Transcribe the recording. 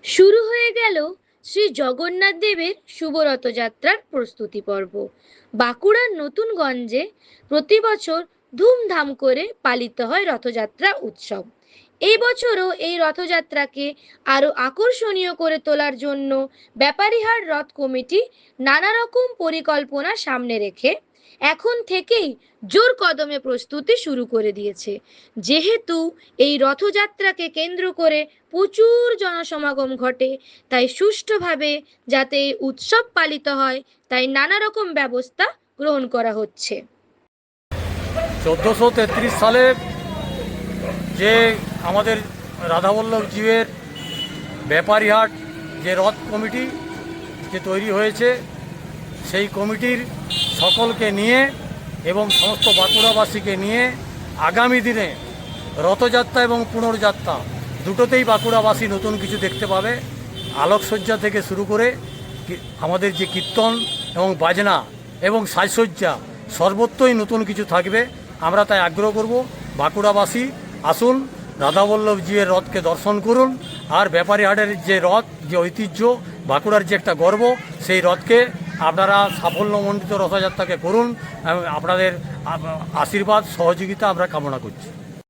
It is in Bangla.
শুরু হয়ে গেল শ্রী জগন্নাথ দেবের শুভ রথযাত্রার প্রস্তুতি পর্ব। বাঁকুড়ার নতুনগঞ্জে প্রতি বছর ধুমধাম করে পালিত হয় রথযাত্রা উৎসব। এই বছরও এই রথযাত্রাকে আরো আকর্ষণীয় করে তোলার জন্য ব্যাপারীহাট রথ কমিটি নানা রকম পরিকল্পনা সামনে রেখে এখন থেকেই জোর কদমে প্রস্তুতি শুরু করে দিয়েছে। যেহেতু এই রথযাত্রাকে কেন্দ্র করে প্রচুর জনসমাগম ঘটে, তাই সুষ্ঠুভাবে যাতে এই উৎসব পালিত হয় তাই নানা রকম ব্যবস্থা গ্রহণ করা হচ্ছে। 1433 সালে যে আমাদের রাধাবল্লভ জীবের ব্যাপারীহাট যে রথ কমিটি যে তৈরি হয়েছে, সেই কমিটির সকলকে নিয়ে এবং সমস্ত বাঁকুড়াবাসীকে নিয়ে আগামী দিনে রথযাত্রা এবং পুনর্যাত্রা দুটোতেই বাঁকুড়াবাসী নতুন কিছু দেখতে পাবে। আলোকসজ্জা থেকে শুরু করে আমাদের যে কীর্তন এবং বাজনা এবং সাজসজ্জা সর্বত্রই নতুন কিছু থাকবে। আমরা তাই আগ্রহ করব, বাঁকুড়াবাসী আসুন, রাধাবল্লভ জিউর রথকে দর্শন করুন। আর ব্যাপারীহাটের যে রথ, যে ঐতিহ্য, বাঁকুড়ার যে একটা গর্ব, সেই রথকে আপনারা সাফল্যমণ্ডিত রথযাত্রাকে করুন। আপনাদের আশীর্বাদ সহযোগিতা আমরা কামনা করছি।